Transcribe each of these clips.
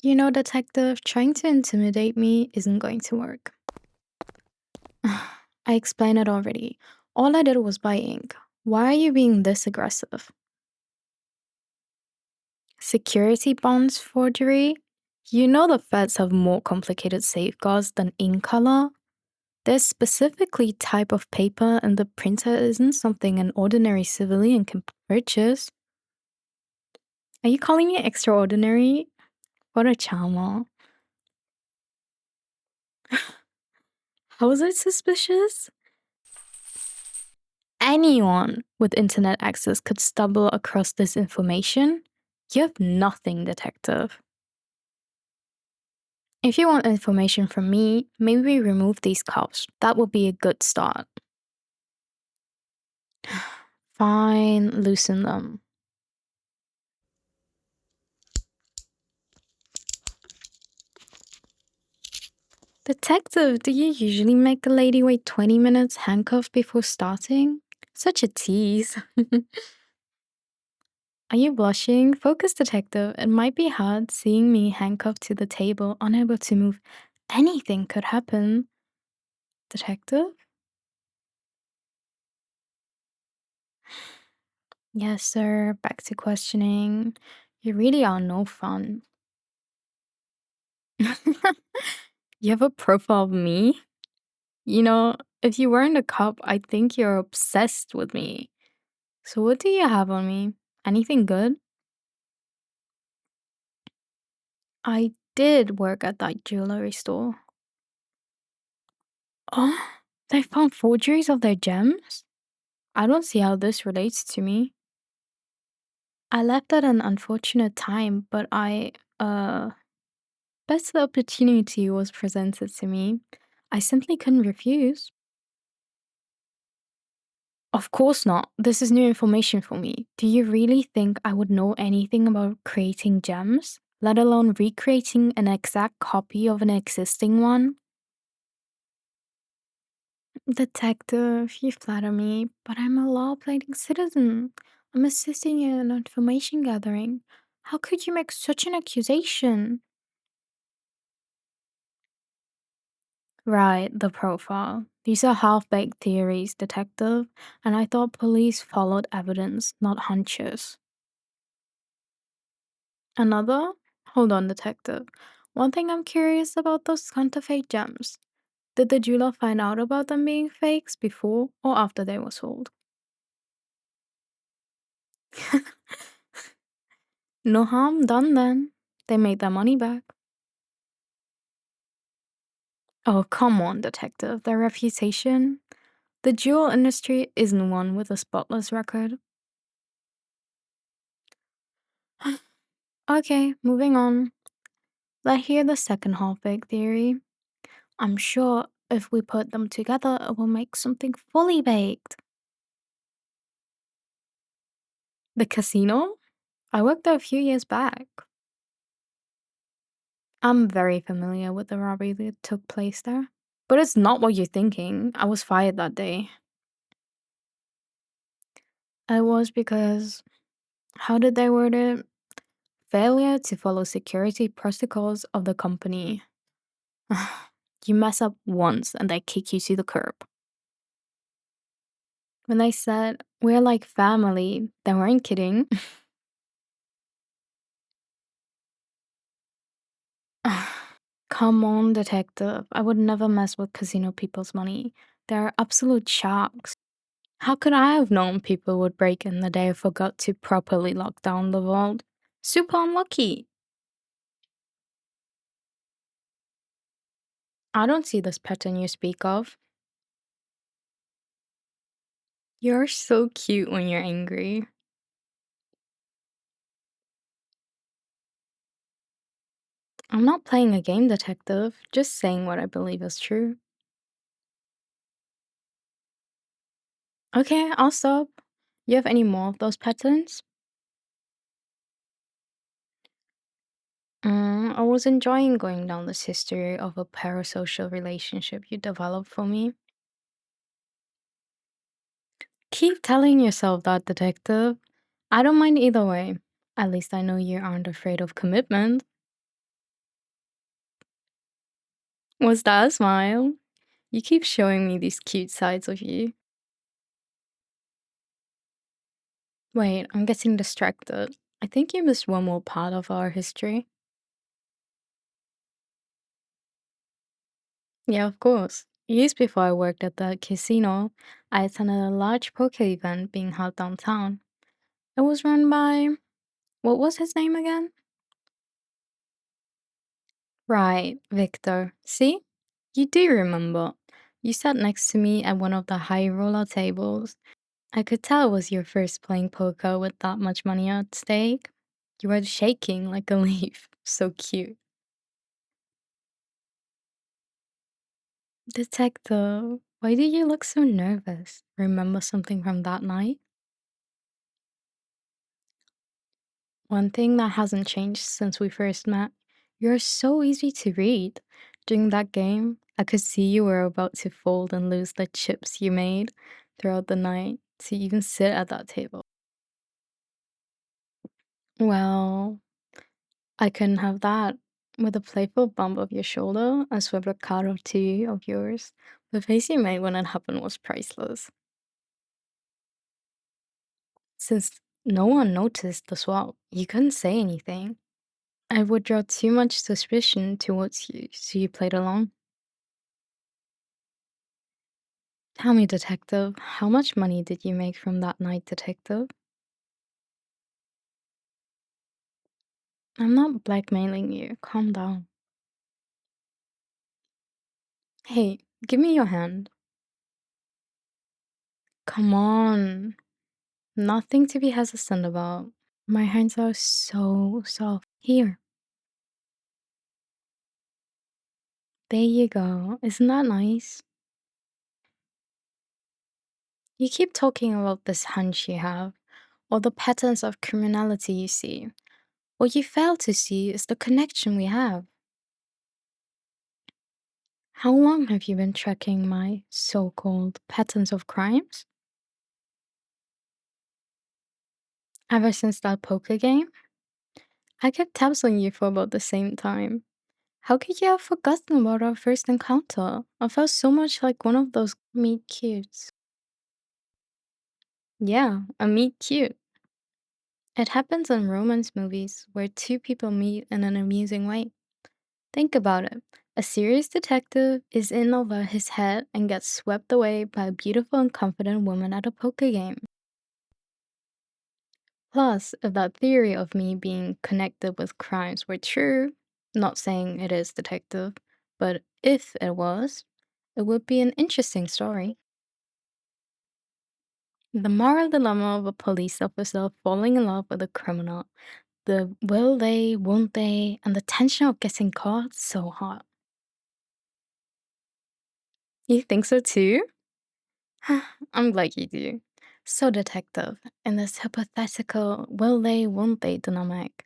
You know, detective, trying to intimidate me isn't going to work. I explained it already. All I did was buy ink. Why are you being this aggressive? Security bonds forgery? You know the feds have more complicated safeguards than ink color? There's specifically type of paper and the printer isn't something an ordinary civilian can purchase. Are you calling me extraordinary? What a charmer. How is it suspicious? Anyone with internet access could stumble across this information. You have nothing, detective. If you want information from me, maybe remove these cuffs. That would be a good start. Fine, loosen them. Detective, do you usually make a lady wait 20 minutes handcuffed before starting? Such a tease. Are you blushing? Focus, detective. It might be hard seeing me handcuffed to the table, unable to move. Anything could happen. Detective? Yes, sir. Back to questioning. You really are no fun. You have a profile of me? You know, if you weren't a cop, I think you're obsessed with me. So, what do you have on me? Anything good? I did work at that jewelry store. Oh, they found forgeries of their gems? I don't see how this relates to me. I left at an unfortunate time, but best the opportunity was presented to me. I simply couldn't refuse. Of course not. This is new information for me. Do you really think I would know anything about creating gems, let alone recreating an exact copy of an existing one? Detective, you flatter me, but I'm a law abiding citizen. I'm assisting you in information gathering. How could you make such an accusation? Right, the profile. These are half baked theories, detective, and I thought police followed evidence, not hunches. Another? Hold on, detective. One thing I'm curious about those counterfeit gems. Did the jeweler find out about them being fakes before or after they were sold? No harm done then. They made their money back. Oh, come on, detective. Their reputation? The jewel industry isn't one with a spotless record. Okay, moving on. Let's hear the second half big theory. I'm sure if we put them together, it will make something fully baked. The casino? I worked there a few years back. I'm very familiar with the robbery that took place there. But it's not what you're thinking. I was fired that day. I was because, how did they word it? Failure to follow security protocols of the company. You mess up once and they kick you to the curb. When they said, we're like family, they weren't kidding. Come on, detective. I would never mess with casino people's money. They're absolute sharks. How could I have known people would break in the day I forgot to properly lock down the vault? Super unlucky. I don't see this pattern you speak of. You're so cute when you're angry. I'm not playing a game, detective, just saying what I believe is true. Okay, I'll stop. You have any more of those patterns? I was enjoying going down this history of a parasocial relationship you developed for me. Keep telling yourself that, detective. I don't mind either way. At least I know you aren't afraid of commitment. Was that a smile? You keep showing me these cute sides of you. Wait, I'm getting distracted. I think you missed one more part of our history. Yeah, of course. Years before I worked at the casino, I attended a large poker event being held downtown. It was run by, what was his name again? Right, Victor. See? You do remember. You sat next to me at one of the high roller tables. I could tell it was your first playing poker with that much money at stake. You were shaking like a leaf. So cute. Detective, why do you look so nervous? Remember something from that night? One thing that hasn't changed since we first met, you're so easy to read. During that game, I could see you were about to fold and lose the chips you made throughout the night to even sit at that table. Well, I couldn't have that. With a playful bump of your shoulder, I swept a card or two of yours. The face you made when it happened was priceless. Since no one noticed the swap, you couldn't say anything. I would draw too much suspicion towards you, so you played along. Tell me, detective, how much money did you make from that night, detective? I'm not blackmailing you. Calm down. Hey, give me your hand. Come on. Nothing to be hesitant about. My hands are so soft. Here. There you go. Isn't that nice? You keep talking about this hunch you have, or the patterns of criminality you see. What you fail to see is the connection we have. How long have you been tracking my so called patterns of crimes? Ever since that poker game? I kept tabs on you for about the same time. How could you have forgotten about our first encounter? I felt so much like one of those meet cutes. Yeah, a meet cute. It happens in romance movies where two people meet in an amusing way. Think about it. A serious detective is in over his head and gets swept away by a beautiful and confident woman at a poker game. Plus, if that theory of me being connected with crimes were true, not saying it is, detective, but if it was, it would be an interesting story. The moral dilemma of a police officer falling in love with a criminal. The will they, won't they, and the tension of getting caught so hot. You think so too? I'm glad you do. So, detective, in this hypothetical will they, won't they dynamic,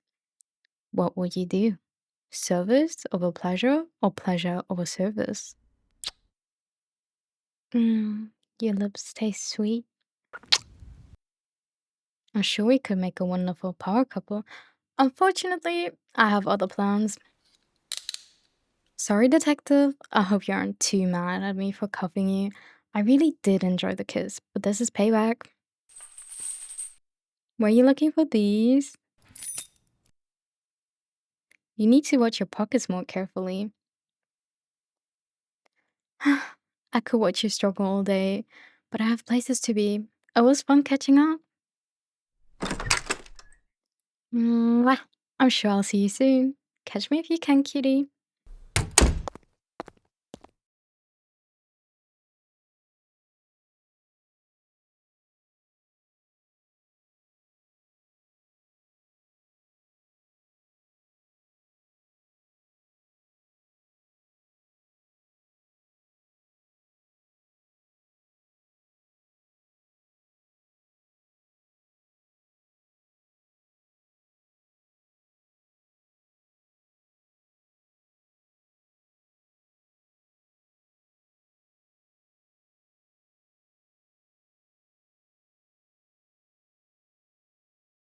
what would you do? Service over pleasure or pleasure over service? Mm, your lips taste sweet. I'm sure we could make a wonderful power couple. Unfortunately, I have other plans. Sorry, detective. I hope you aren't too mad at me for cuffing you. I really did enjoy the kiss, but this is payback. Were you looking for these? You need to watch your pockets more carefully. I could watch you struggle all day, but I have places to be. It was fun catching up. Mwah. I'm sure I'll see you soon. Catch me if you can, cutie.